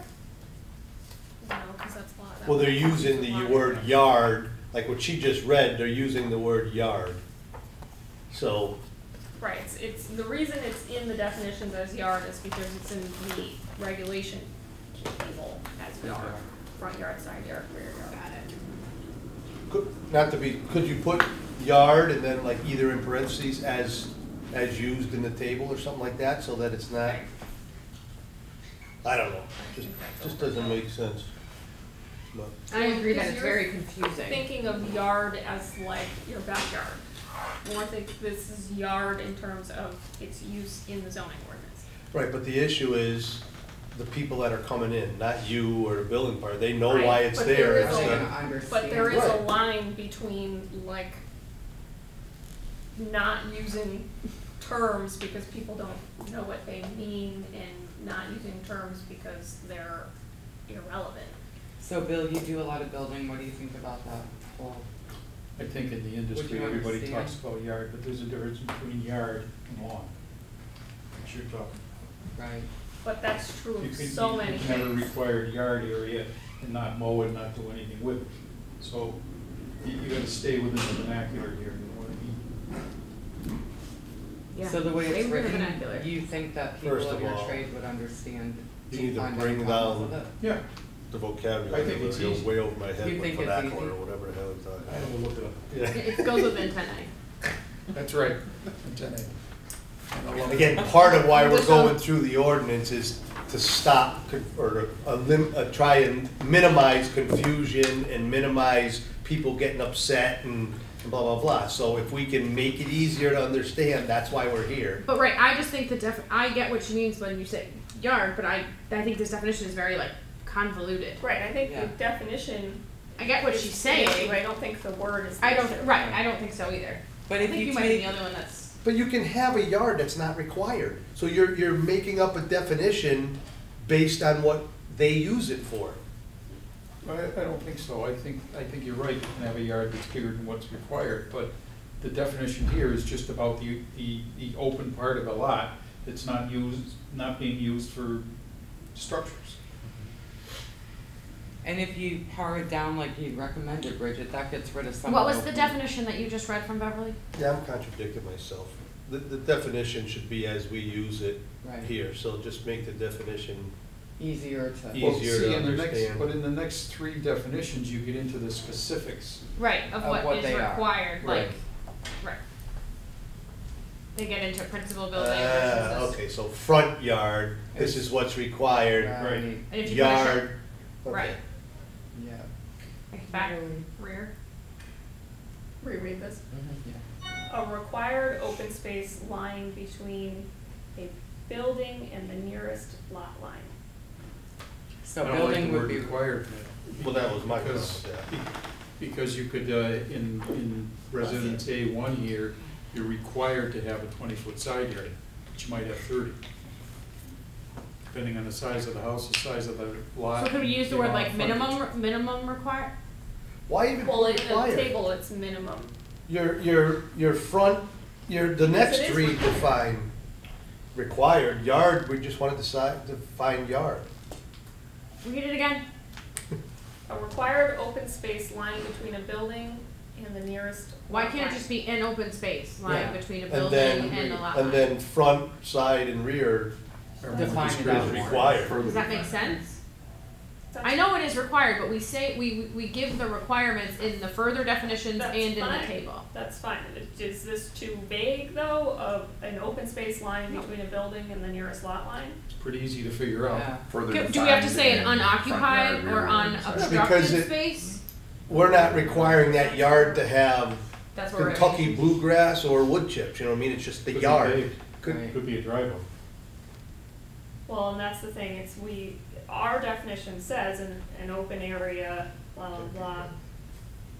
No, cause that's a lot. Well, they're using the word yard, like what she just read, they're using the word yard. So, Right, it's, the reason it's in the definitions as yard is because it's in the regulation table as yard. Front yard, side yard, rear yard. Got it. could you put yard and then like either in parentheses as used in the table or something like that, so that it's not, Right. I don't know, just doesn't make sense. But- I agree that Because it's you're very confusing. Thinking of yard as like your backyard. More think this is yard in terms of its use in the zoning ordinance. Right, but the issue is the people that are coming in, not you or the building part, they know Right, why it's but there. there is It's a- not- Gonna understand. But there is a Right. line between like not using terms because people don't know what they mean and not using terms because they're irrelevant. So Bill, you do a lot of building, what do you think about that whole? I think in the Would industry, you everybody understand? talks about yard, but there's a difference between yard and lawn. What you're talking Right. But that's true about. of so many You can have a things. required yard area and not mow it, not do anything with it. So you gotta stay within the vernacular here, you know what I mean? Yeah. So the way it's Same for the written, vernacular. you think that people First of of your all, trade would understand? you Do need to find bring any problems down- with it? Yeah, The vocabulary, I think it's it'll easy. way over my head You with think it's vernacular easy? or whatever the hell it's on. I will look it up. Yeah. It goes with antennae. That's right. Antennae. Again, part of why we're going through the ordinance is to stop or to try and minimize confusion and minimize people getting upset and blah, blah, blah. So if we can make it easier to understand, that's why we're here. But right, I just think I get what she means when you say yard, but I think this definition is very like convoluted. Right, I think the Yeah. definition I get what is she's the issue. saying. I don't think the word is the I don't, issue. right, I don't think so either. But I if think you you might be the take, only one that's, But you can have a yard that's not required. So you're making up a definition based on what they use it for. I don't think so. I think you're right. You can have a yard that's bigger than what's required, but the definition here is just about the open part of the lot that's not being used for structures. and if you par it down like you recommended, Bridget, that gets rid of some what of was the definition that you just read from Beverly? Yeah, I'm contradicting myself. The definition should be as we use it Right. here, so just make the definition Easier to. Well, Easier see, to in the next, understand. but in the next three definitions, you get into the specifics. Right, of Of what what is they are. required, like, Right. right. They get into principal building versus this. Okay, so front yard, this is what's required. Right. And if you put a Yard. Right. okay. Yeah. Like back, rear. Reread this. Yeah. A required open space lying between a building and the nearest lot line. So I don't like building the would word be. required. Well, that was my Because- comment, yeah. Because you could, in residence A1 here, you're required to have a 20-foot side yard, but you might have 30. Depending on the size of the house, the size of the lot. So could we use the the word amount like of frontage. minimum required? Why even Well, in the required? table, it's minimum. Your front, the next it is three required. define required, yard, we just wanted to define yard. Read it again. A required open space lying between a building and the nearest Why lot can't it line. just be an open space lying Yeah. between a And building then, and a lot and line? then front, side, and rear Are more Define it descriptive. out is more. required. Further Does that make defined. sense? That's- I know it is required, but we say, we give the requirements in the further definitions That's and in the fine. table. That's fine. Is this too vague, though, of an open space lying between a building and the nearest lot line? It's pretty easy to figure out. Yeah. Further Do we have to defined say an in front unoccupied yard, rear or yard, side. Because unobstructed it- space? We're not requiring that yard to have That's where. Kentucky bluegrass or wood chips, you know what I mean? It's just the Could be yard. paved. Right. Could be a driveway. Well, and that's the thing, our definition says an open area, blah, blah, blah,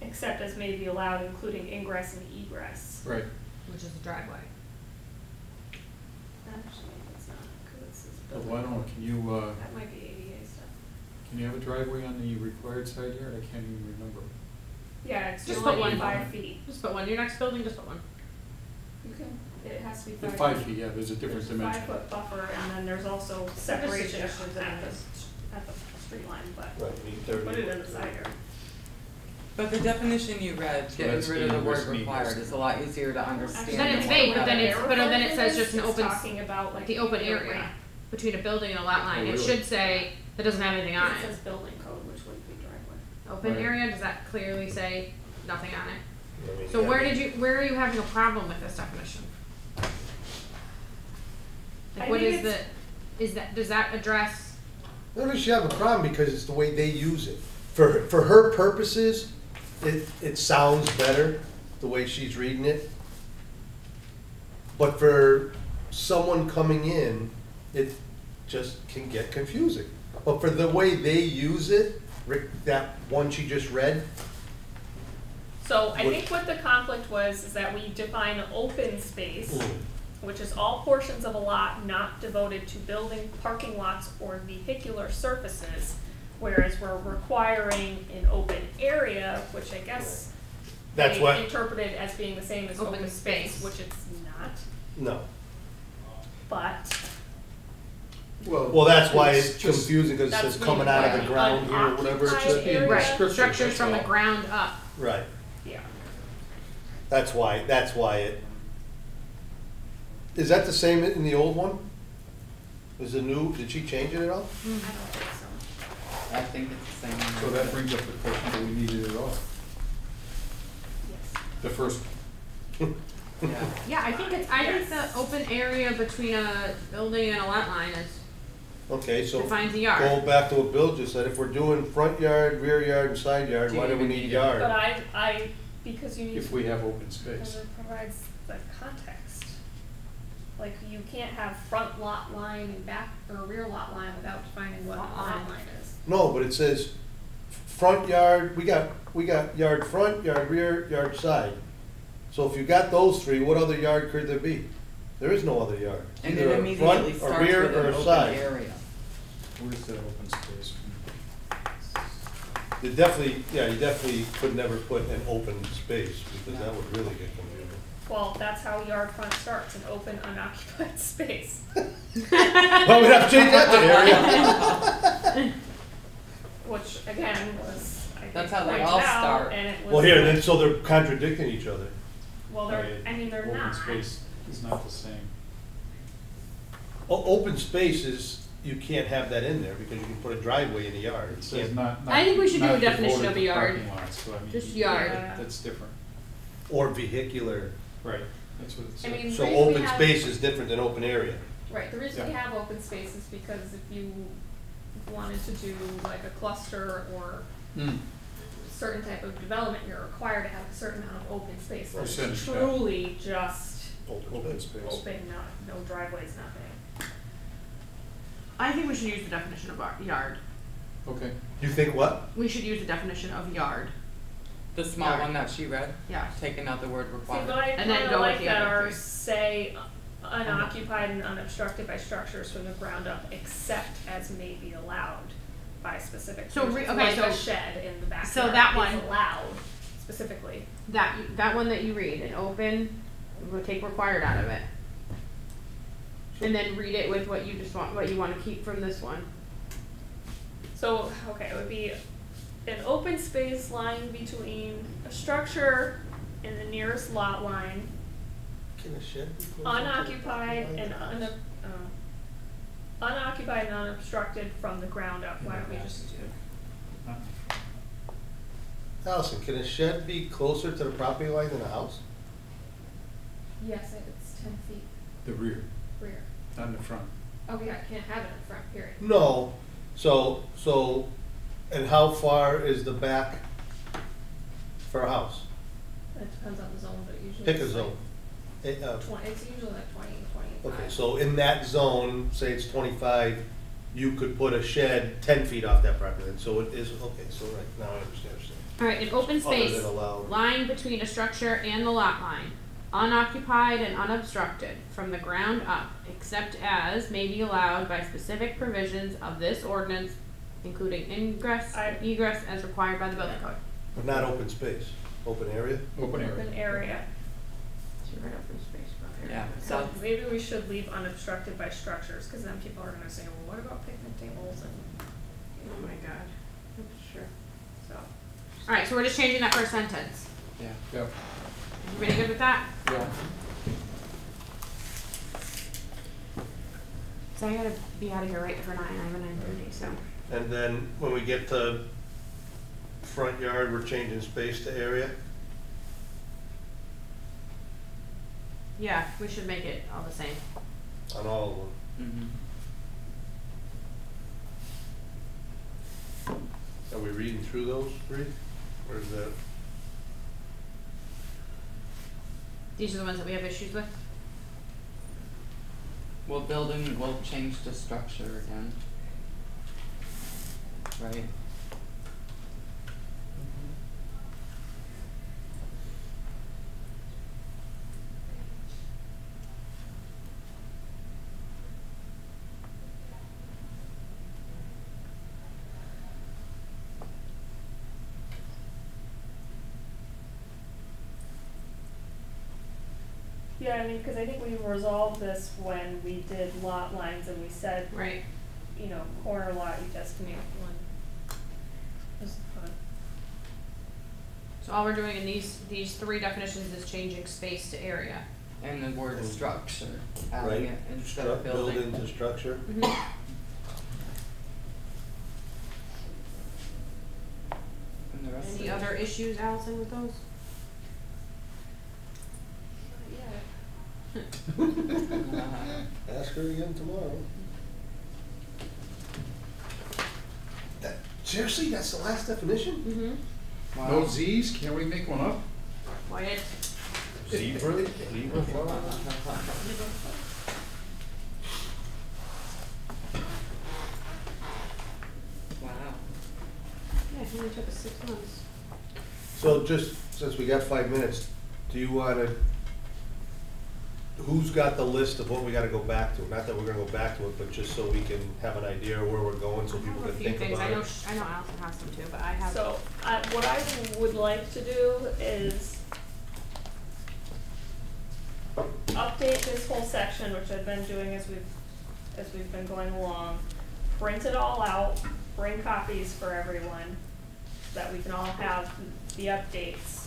except as may be allowed, including ingress and egress. Right. Which is the driveway. Actually, it's not, because it says But building. I don't know, That might be ADA stuff. can you have a driveway on the required side yard? I can't even remember. Yeah, it's Just just put only one. 5 feet. Just put one, your next building, just put one. You can, it has to be The 5 feet. 5 feet, yeah, there's a different There's a dimension. 5-foot buffer, and then there's also separation suggestions at in the, this. at the street line, but Right, you need 30. put it in the side yard. But the definition you read, So getting that's rid of the ingress word and egress. required is a lot easier to understand. Actually, Then it's than vague, what but then we it's- have. but then it says just an It's open talking about like. The open area between a building and a lot line, Oh, it really? should say, that doesn't have anything on It says it. building code, which wouldn't be driveway. Open Right. area, does that clearly say nothing on it? I mean, So yeah, where are you having a problem with this definition? Like I what think is that, does that address, I don't think she have a problem because it's the way they use it. For her purposes, it sounds better, the way she's reading it. But for someone coming in, it just can get confusing. But for the way they use it, Rick, that one she just read, So I What- think what the conflict was is that we define open space, Mm. which is all portions of a lot not devoted to building, parking lots, or vehicular surfaces. Whereas we're requiring an open area, which I guess that's they what, interpreted as being the same as Open open space, space. which it's not, no. but Well, that's why It's it's just- confusing, because it That's says coming out of the meaning ground here, or whatever. It's unoccupied just being area. right, descriptive, structures that's from the all. ground up? Right, yeah. that's why it. Is that the same in the old one? Is the new, did she change it at all? I don't think so. I think it's the same. So that brings up the question, do we need it at all? Yes. The first, Yeah. Yeah, I think Yes. the open area between a building and a lot line is, Okay, so defines the go yard. back to what Bill just said, if we're doing front yard, rear yard, and side yard, Do why you do we even need need it? yard? But I, because you need. if we have open Because space. it provides the context. Like, you can't have front lot line and back, or rear lot line without defining what Lot lot line. line is. No, but it says front yard, we got yard front, yard rear, yard side. So if you got those three, what other yard could there be? There is no other yard. It's And either it a immediately front, a starts rear, with or an a open side. area. Where's that open space? You definitely could never put an open space, because that would really get confusing. Well, that's how yard front starts, an open unoccupied space. Well, we'd have to change that to area. Which, again, was, I think, That's how they pointed all out, start. and it was. Well, here, then, so they're contradicting each other. Well, they're, I mean, they're not. Open space is not the same. Open space is, you can't have that in there, because you can put a driveway in the yard. It You says can't- not, I think we should do not a definition devoted of a to yard. parking lots, so I mean. Just yard. Yeah. That's different, Or vehicular. right, that's what it I says. mean, So the reason we open have- space is different than open area. Right, the reason we Yeah. have open space is because if you wanted to do like a cluster or Mm. certain type of development, you're required to have a certain amount of open space. So it's Percentage, yeah. truly just Open space. open, no driveways, nothing. I think we should use the definition of yard. Okay, You think what? We should use the definition of yard, The small Yard. one that she read, yeah. taking out the word See, required. but I And then kinda go with like the that other ours three. say unoccupied and unobstructed by structures from the ground up, except as may be allowed by specific. So uses, okay, like so- a shed in the backyard so that is one- allowed specifically. That one that you read, an open, we'll take required out of it. And then read it with what you just want, what you wanna keep from this one. So, okay, it would be an open space lying between a structure and the nearest lot line, Can a shed be closer to the unoccupied property and line? unoccupied and unobstructed from the ground up. Why don't we just do? Not- Allison, can a shed be closer to the property line than a house? Yes, it's 10 feet the rear, rear. not in the front. Oh yeah, I can't have it in front, period. No, and how far is the back for a house? It depends on the zone, but usually. Pick a it's zone. Like it's usually like 25. Okay, so in that zone, say it's 25, you could put a shed 10 feet off that property, and so it is, okay, so right, now I understand. Alright, an open Other space, than allowed. lying between a structure and the lot line, unoccupied and unobstructed from the ground up, except as may be allowed by specific provisions of this ordinance, including ingress and egress as required by the building code. But not open space, open area? Open area. Open area. So right open space, not area. Yeah, So maybe we should leave unobstructed by structures, cause then people are gonna say, well, what about picnic tables and, Oh my god, that's true. so. Alright, so we're just changing that first sentence. Yeah. Yep. Everybody good with that? Yeah. So I gotta be out of here right for 9, I have a 9:30, so. And then when we get to front yard, we're changing space to area? Yeah, we should make it all the same. On all of them. Mm-hmm. Are we reading through those 3? Or is that? These are the ones that we have issues with? Well, building will change the structure again. Right? Yeah, I mean, cause I think we resolved this when we did lot lines and we said, Right. you know, corner lot, you just make one. Just put, So all we're doing in these 3 definitions is changing space to area. And the word structure, adding Right. it instead of building. Building to structure? Mm-hmm. And the rest Any of other it. issues, Allison, with those? Ask her again tomorrow. That, seriously, that's the last definition? Mm-hmm. Wow. No Z's, can't we make one up? Wyatt? Zebra? Zebra flower? Wow. Yeah, it only took us 6 months. So just, since we got 5 minutes, do you wanna, who's got the list of what we gotta go back to? Not that we're gonna go back to it, but just so we can have an idea of where we're going, so I people have a can few think things, about I know, it. I know Allison has some too, but I have. so, what I would like to do is update this whole section, which I've been doing as we've been going along, print it all out, bring copies for everyone, so that we can all have the updates,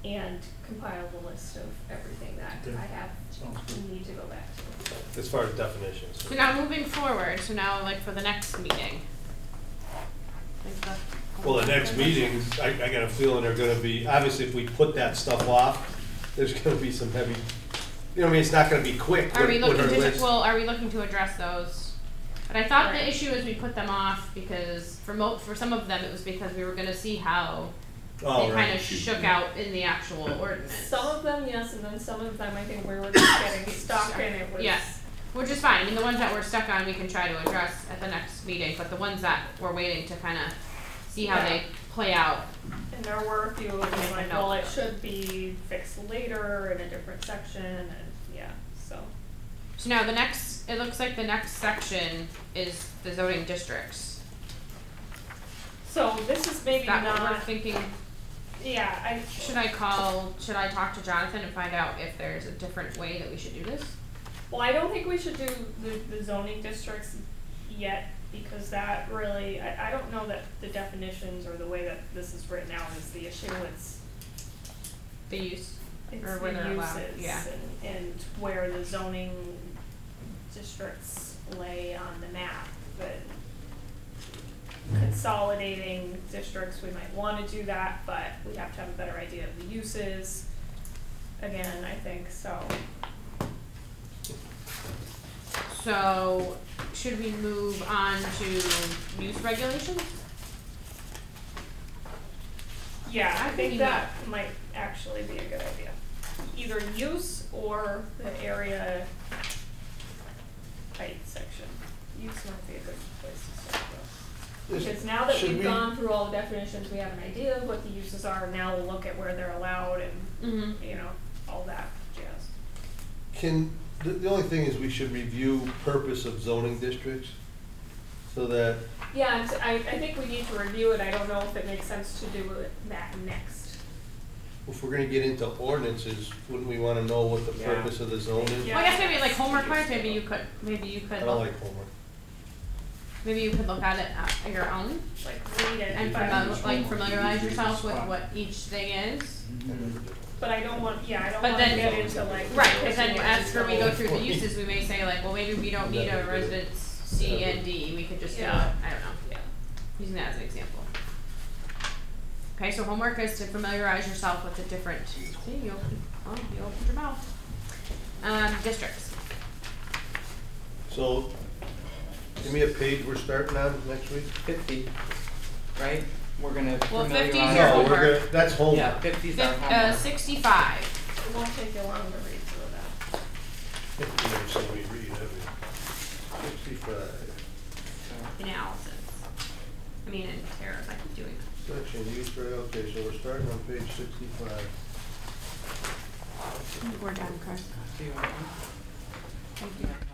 and compile the list of everything that Okay. I have, Sounds good. need to go back to. As far as definitions. So now moving forward, so now like for the next meeting. Like Well, the next meetings, I got a feeling they're gonna be, obviously, if we put that stuff off, there's gonna be some heavy, you know what I mean, it's not gonna be quick Are we with looking our to, list. well, are we looking to address those? But I thought the Right. issue is we put them off because for some of them, it was because we were gonna see how Oh, they right. kind of shook out in the actual ordinance. Some of them, yes, and then some of them, I think we were just getting stuck and it was. Yes, which is fine, I mean, the ones that we're stuck on, we can try to address at the next meeting, but the ones that we're waiting to kinda see how they play out. And there were a few of them, like, No. well, it should be fixed later in a different section, and, yeah, so. So now it looks like the next section is the zoning districts. So this is maybe Is that what we're not, thinking? yeah, Should I talk to Jonathan and find out if there's a different way that we should do this? well, I don't think we should do the zoning districts yet, because that really, I don't know that the definitions or the way that this is written out is the issue, it's The use? it's Or where the they're allowed, uses yeah. and where the zoning districts lay on the map, but consolidating districts, we might wanna do that, but we have to have a better idea of the uses. Again, I think, so, So, should we move on to use regulations? Yeah, I I think think that might actually be a good idea. Either use or the area height section. Use might be a good place to start though. Because now that Should we've we- gone through all the definitions, we have an idea of what the uses are, now we'll look at where they're allowed and, Mm-hmm. you know, all that jazz. The only thing is we should review purpose of zoning districts, so that, Yeah, and I think we need to review it, I don't know if it makes sense to do that next. if we're gonna get into ordinances, wouldn't we wanna know what the Yeah. purpose of the zone is? Yeah. Well, I guess maybe like homework wise, maybe you could I don't like homework. maybe you could look at it at your own Like read it, and but, familiarize yourself with what each thing is. but I don't want, I don't But wanna then- get into like. Right, because then as we go through the uses, we may say like, well, maybe we don't need a residence C and D, we could just do it, Yeah. I don't know, Yeah. using that as an example. Okay, so homework is to familiarize yourself with the different, see, you opened your mouth. Districts. So, give me a page we're starting on next week? 50, right? We're gonna Well, 50 is familiarize. your No, homework. we're gonna, that's homework. Yeah, 50's our homework. 65. It won't take you long to read through that. You never seen me read, have you? 65. Analysis. I mean, in terrors, I keep doing that. Section use for, okay, so we're starting on page 65. We're done, Chris. Do you want one? Thank you.